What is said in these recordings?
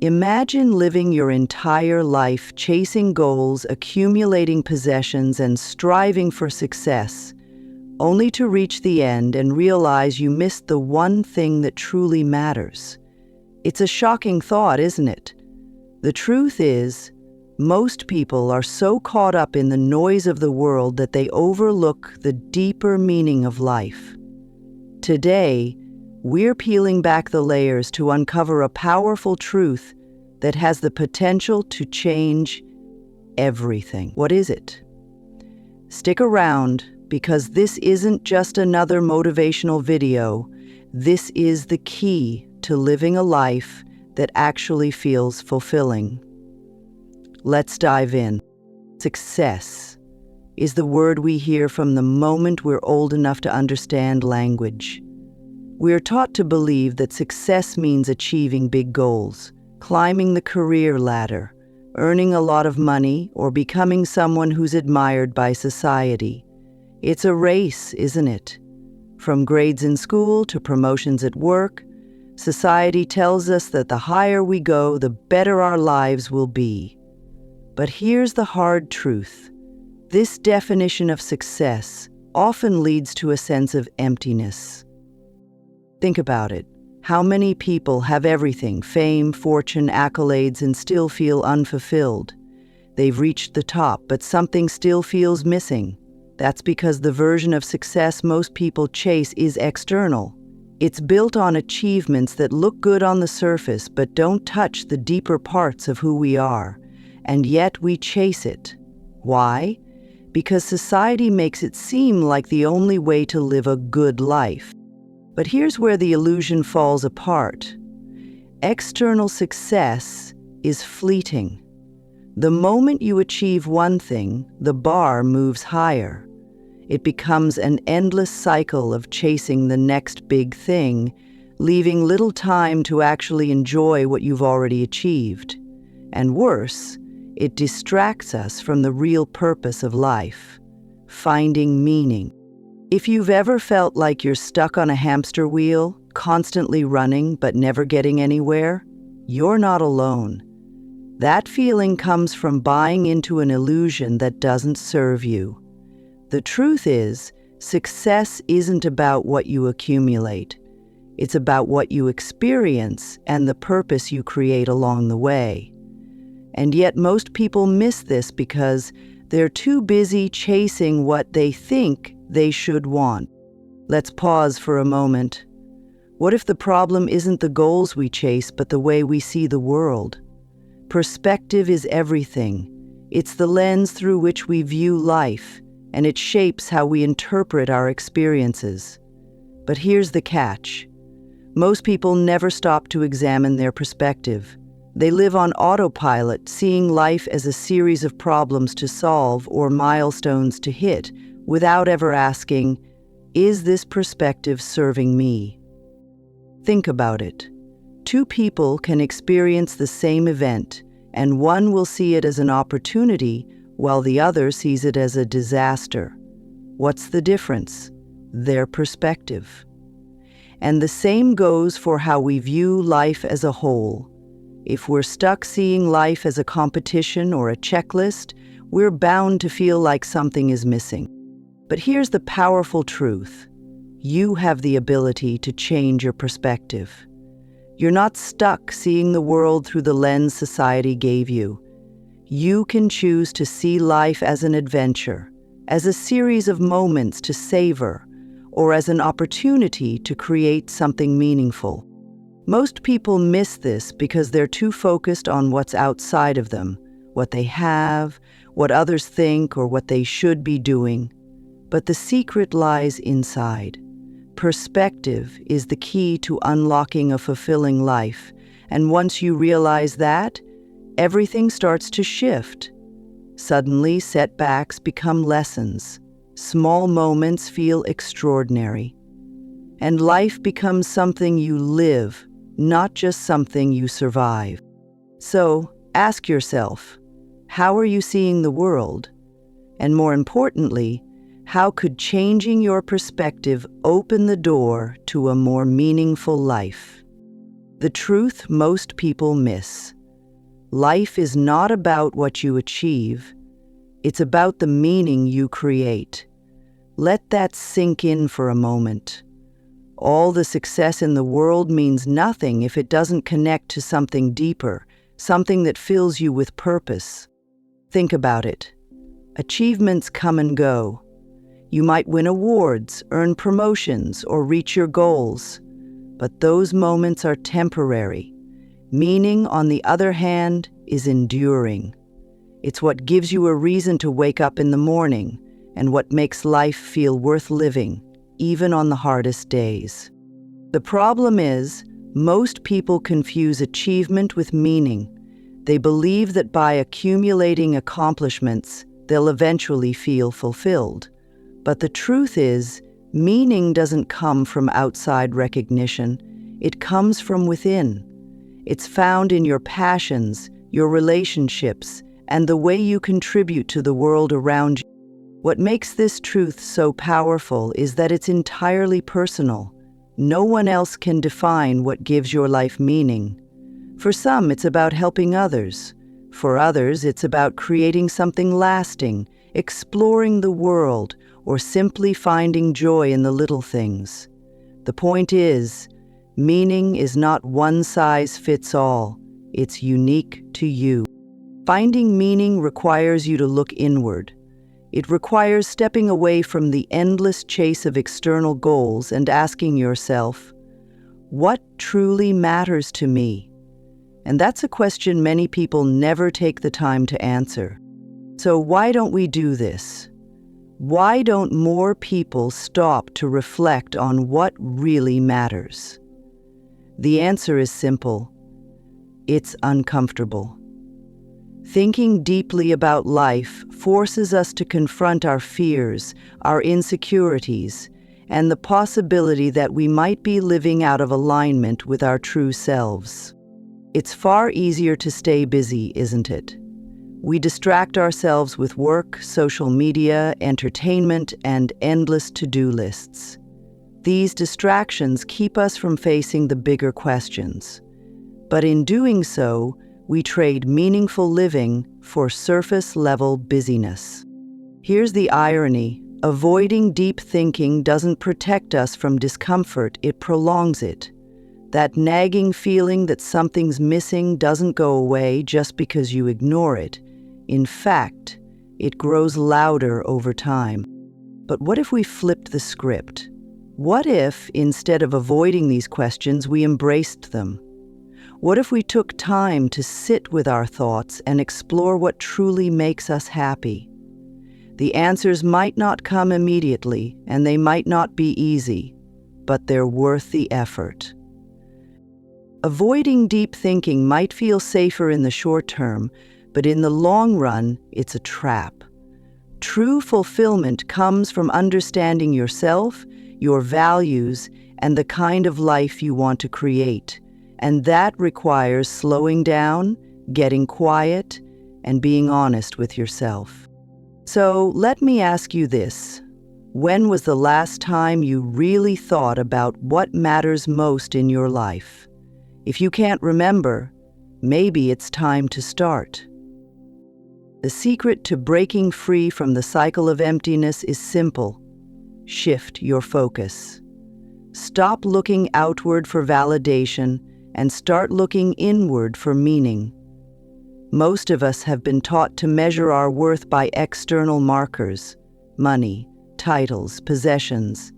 Imagine living your entire life chasing goals, accumulating possessions, and striving for success, only to reach the end and realize you missed the one thing that truly matters. It's a shocking thought, isn't it? The truth is, most people are so caught up in the noise of the world that they overlook the deeper meaning of life. Today, we're peeling back the layers to uncover a powerful truth that has the potential to change everything. What is it? Stick around, because this isn't just another motivational video. This is the key to living a life that actually feels fulfilling. Let's dive in. Success is the word we hear from the moment we're old enough to understand language. We're taught to believe that success means achieving big goals, climbing the career ladder, earning a lot of money, or becoming someone who's admired by society. It's a race, isn't it? From grades in school to promotions at work, society tells us that the higher we go, the better our lives will be. But here's the hard truth. This definition of success often leads to a sense of emptiness. Think about it. How many people have everything, fame, fortune, accolades, and still feel unfulfilled? They've reached the top, but something still feels missing. That's because the version of success most people chase is external. It's built on achievements that look good on the surface but don't touch the deeper parts of who we are. And yet we chase it. Why? Because society makes it seem like the only way to live a good life. But here's where the illusion falls apart. External success is fleeting. The moment you achieve one thing, the bar moves higher. It becomes an endless cycle of chasing the next big thing, leaving little time to actually enjoy what you've already achieved. And worse, it distracts us from the real purpose of life, finding meaning. If you've ever felt like you're stuck on a hamster wheel, constantly running but never getting anywhere, you're not alone. That feeling comes from buying into an illusion that doesn't serve you. The truth is, success isn't about what you accumulate. It's about what you experience and the purpose you create along the way. And yet most people miss this because they're too busy chasing what they think they should want. Let's pause for a moment. What if the problem isn't the goals we chase, but the way we see the world? Perspective is everything. It's the lens through which we view life, and it shapes how we interpret our experiences. But here's the catch. Most people never stop to examine their perspective. They live on autopilot, seeing life as a series of problems to solve or milestones to hit, without ever asking, is this perspective serving me? Think about it. Two people can experience the same event, and one will see it as an opportunity, while the other sees it as a disaster. What's the difference? Their perspective. And the same goes for how we view life as a whole. If we're stuck seeing life as a competition or a checklist, we're bound to feel like something is missing. But here's the powerful truth. You have the ability to change your perspective. You're not stuck seeing the world through the lens society gave you. You can choose to see life as an adventure, as a series of moments to savor, or as an opportunity to create something meaningful. Most people miss this because they're too focused on what's outside of them, what they have, what others think, or what they should be doing. But the secret lies inside. Perspective is the key to unlocking a fulfilling life, and once you realize that, everything starts to shift. Suddenly, setbacks become lessons. Small moments feel extraordinary. And life becomes something you live, not just something you survive. So, ask yourself, how are you seeing the world? And more importantly, how could changing your perspective open the door to a more meaningful life? The truth most people miss. Life is not about what you achieve. It's about the meaning you create. Let that sink in for a moment. All the success in the world means nothing if it doesn't connect to something deeper, something that fills you with purpose. Think about it. Achievements come and go. You might win awards, earn promotions, or reach your goals. But those moments are temporary. Meaning, on the other hand, is enduring. It's what gives you a reason to wake up in the morning and what makes life feel worth living, even on the hardest days. The problem is, most people confuse achievement with meaning. They believe that by accumulating accomplishments, they'll eventually feel fulfilled. But the truth is, meaning doesn't come from outside recognition. It comes from within. It's found in your passions, your relationships, and the way you contribute to the world around you. What makes this truth so powerful is that it's entirely personal. No one else can define what gives your life meaning. For some, it's about helping others. For others, it's about creating something lasting, exploring the world, or simply finding joy in the little things. The point is, meaning is not one size fits all. It's unique to you. Finding meaning requires you to look inward. It requires stepping away from the endless chase of external goals and asking yourself, what truly matters to me? And that's a question many people never take the time to answer. So why don't we do this? Why don't more people stop to reflect on what really matters? The answer is simple. It's uncomfortable. Thinking deeply about life forces us to confront our fears, our insecurities, and the possibility that we might be living out of alignment with our true selves. It's far easier to stay busy, isn't it? We distract ourselves with work, social media, entertainment, and endless to-do lists. These distractions keep us from facing the bigger questions. But in doing so, we trade meaningful living for surface-level busyness. Here's the irony. Avoiding deep thinking doesn't protect us from discomfort, it prolongs it. That nagging feeling that something's missing doesn't go away just because you ignore it. In fact, it grows louder over time. But what if we flipped the script? What if, instead of avoiding these questions, we embraced them? What if we took time to sit with our thoughts and explore what truly makes us happy? The answers might not come immediately, and they might not be easy, but they're worth the effort. Avoiding deep thinking might feel safer in the short term, but in the long run, it's a trap. True fulfillment comes from understanding yourself, your values, and the kind of life you want to create. And that requires slowing down, getting quiet, and being honest with yourself. So let me ask you this. When was the last time you really thought about what matters most in your life? If you can't remember, maybe it's time to start. The secret to breaking free from the cycle of emptiness is simple. Shift your focus. Stop looking outward for validation and start looking inward for meaning. Most of us have been taught to measure our worth by external markers, money, titles, possessions.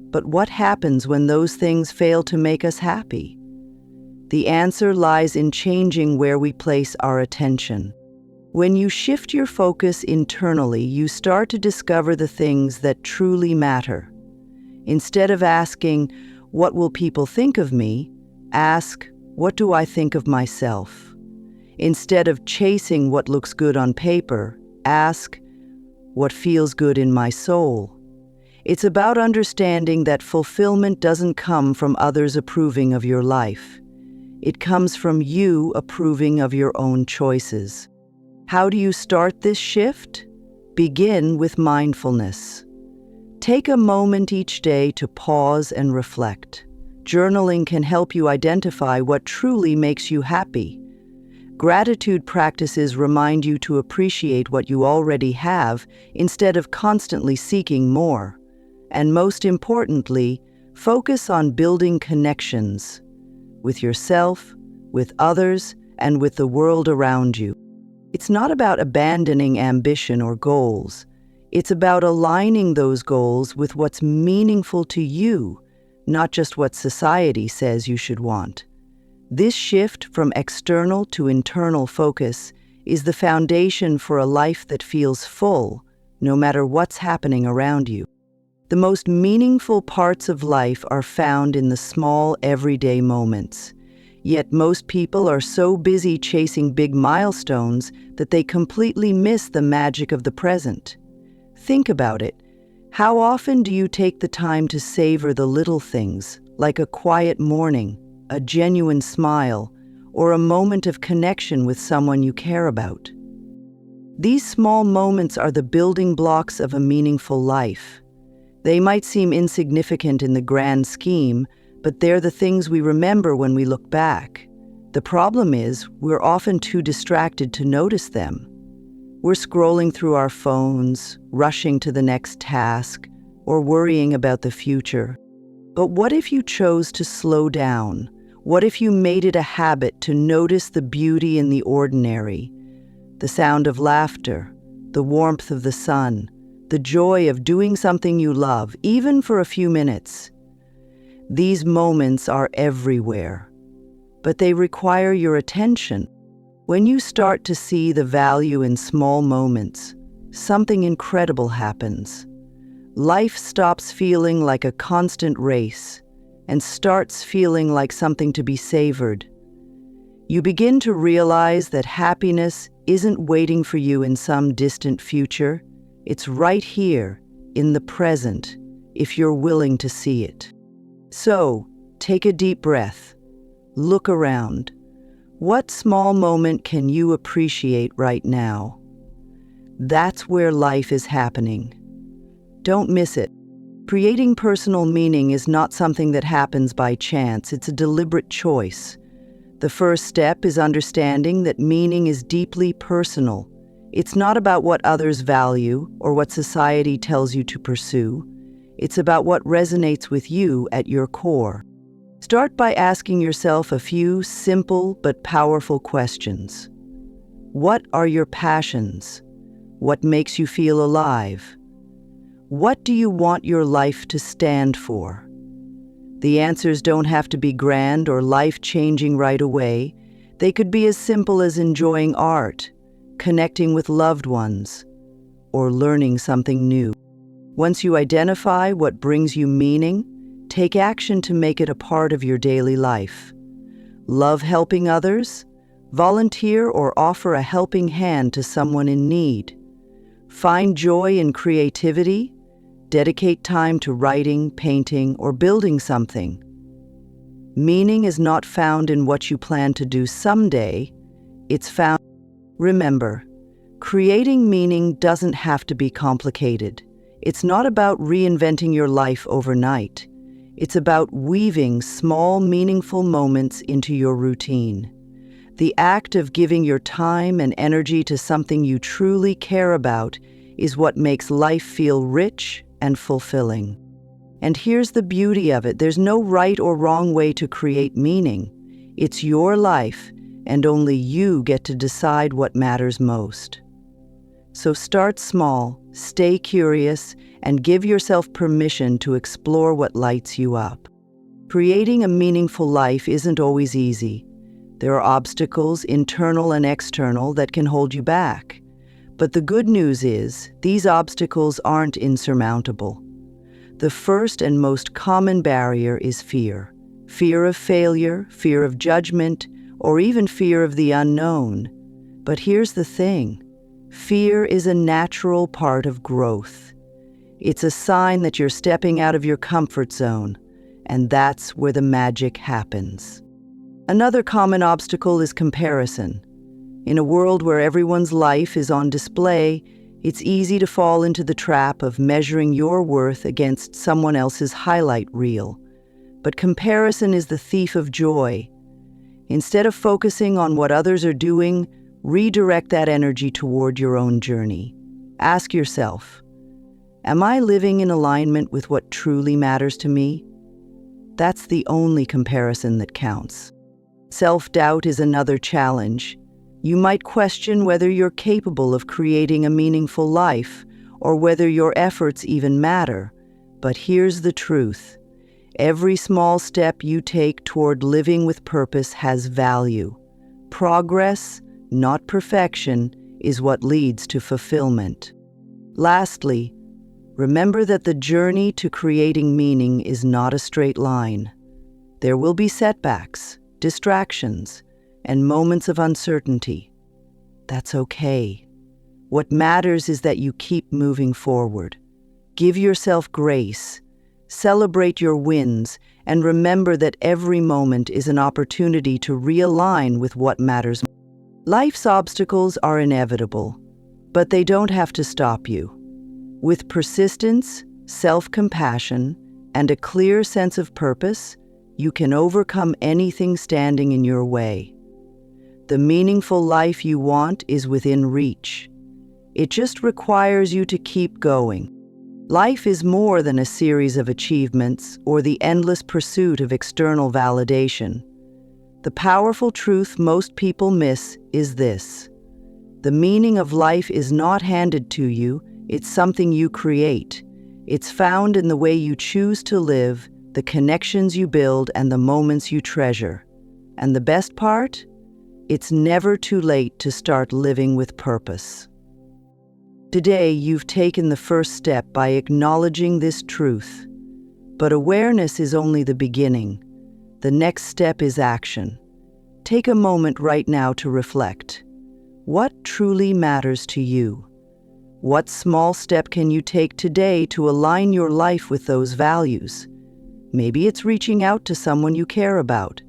But what happens when those things fail to make us happy? The answer lies in changing where we place our attention. When you shift your focus internally, you start to discover the things that truly matter. Instead of asking, "What will people think of me?" ask, "What do I think of myself?" Instead of chasing what looks good on paper, ask, "What feels good in my soul?" It's about understanding that fulfillment doesn't come from others approving of your life. It comes from you approving of your own choices. How do you start this shift? Begin with mindfulness. Take a moment each day to pause and reflect. Journaling can help you identify what truly makes you happy. Gratitude practices remind you to appreciate what you already have instead of constantly seeking more. And most importantly, focus on building connections with yourself, with others, and with the world around you. It's not about abandoning ambition or goals. It's about aligning those goals with what's meaningful to you, not just what society says you should want. This shift from external to internal focus is the foundation for a life that feels full, no matter what's happening around you. The most meaningful parts of life are found in the small, everyday moments. Yet most people are so busy chasing big milestones that they completely miss the magic of the present. Think about it. How often do you take the time to savor the little things, like a quiet morning, a genuine smile, or a moment of connection with someone you care about? These small moments are the building blocks of a meaningful life. They might seem insignificant in the grand scheme, but they're the things we remember when we look back. The problem is, we're often too distracted to notice them. We're scrolling through our phones, rushing to the next task, or worrying about the future. But what if you chose to slow down? What if you made it a habit to notice the beauty in the ordinary? The sound of laughter, the warmth of the sun, the joy of doing something you love, even for a few minutes. These moments are everywhere, but they require your attention. When you start to see the value in small moments, something incredible happens. Life stops feeling like a constant race and starts feeling like something to be savored. You begin to realize that happiness isn't waiting for you in some distant future. It's right here, in the present, if you're willing to see it. So, take a deep breath. Look around. What small moment can you appreciate right now? That's where life is happening. Don't miss it. Creating personal meaning is not something that happens by chance. It's a deliberate choice. The first step is understanding that meaning is deeply personal. It's not about what others value or what society tells you to pursue. It's about what resonates with you at your core. Start by asking yourself a few simple but powerful questions. What are your passions? What makes you feel alive? What do you want your life to stand for? The answers don't have to be grand or life-changing right away. They could be as simple as enjoying art, connecting with loved ones, or learning something new. Once you identify what brings you meaning, take action to make it a part of your daily life. Love helping others? Volunteer or offer a helping hand to someone in need. Find joy in creativity? Dedicate time to writing, painting, or building something. Meaning is not found in what you plan to do someday. It's found. Remember, creating meaning doesn't have to be complicated. It's not about reinventing your life overnight. It's about weaving small, meaningful moments into your routine. The act of giving your time and energy to something you truly care about is what makes life feel rich and fulfilling. And here's the beauty of it. There's no right or wrong way to create meaning. It's your life, and only you get to decide what matters most. So start small, stay curious, and give yourself permission to explore what lights you up. Creating a meaningful life isn't always easy. There are obstacles, internal and external, that can hold you back. But the good news is, these obstacles aren't insurmountable. The first and most common barrier is fear. Fear of failure, fear of judgment, or even fear of the unknown. But here's the thing. Fear is a natural part of growth. It's a sign that you're stepping out of your comfort zone, and that's where the magic happens. Another common obstacle is comparison. In a world where everyone's life is on display, it's easy to fall into the trap of measuring your worth against someone else's highlight reel. but comparison is the thief of joy. Instead of focusing on what others are doing, redirect that energy toward your own journey. Ask yourself, am I living in alignment with what truly matters to me? That's the only comparison that counts. Self-doubt is another challenge. You might question whether you're capable of creating a meaningful life, or whether your efforts even matter. But here's the truth. Every small step you take toward living with purpose has value. Progress, not perfection, is what leads to fulfillment. Lastly, remember that the journey to creating meaning is not a straight line. There will be setbacks, distractions, and moments of uncertainty. That's okay. What matters is that you keep moving forward. Give yourself grace, celebrate your wins, and remember that every moment is an opportunity to realign with what matters. Life's obstacles are inevitable, but they don't have to stop you. With persistence, self-compassion, and a clear sense of purpose, you can overcome anything standing in your way. The meaningful life you want is within reach. It just requires you to keep going. Life is more than a series of achievements or the endless pursuit of external validation. The powerful truth most people miss is this: the meaning of life is not handed to you, it's something you create. It's found in the way you choose to live, the connections you build, and the moments you treasure. And the best part? It's never too late to start living with purpose. Today, you've taken the first step by acknowledging this truth. But awareness is only the beginning. The next step is action. Take a moment right now to reflect. What truly matters to you? What small step can you take today to align your life with those values? Maybe it's reaching out to someone you care about,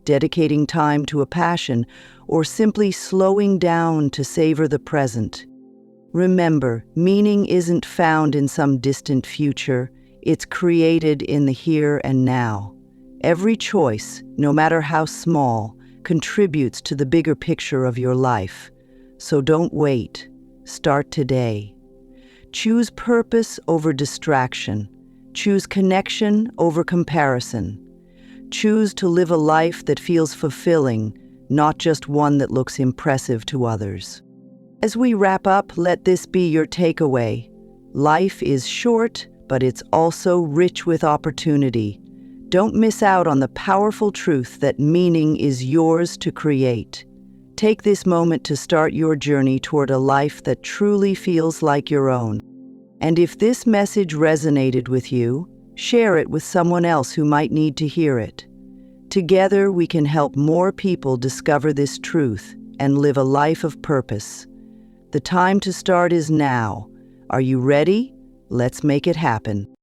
dedicating time to a passion, or simply slowing down to savor the present. Remember, meaning isn't found in some distant future. It's created in the here and now. Every choice, no matter how small, contributes to the bigger picture of your life. So don't wait. Start today. Choose purpose over distraction. Choose connection over comparison. Choose to live a life that feels fulfilling, not just one that looks impressive to others. As we wrap up, let this be your takeaway. Life is short, but it's also rich with opportunity. Don't miss out on the powerful truth that meaning is yours to create. Take this moment to start your journey toward a life that truly feels like your own. And if this message resonated with you, share it with someone else who might need to hear it. Together, we can help more people discover this truth and live a life of purpose. The time to start is now. Are you ready? Let's make it happen.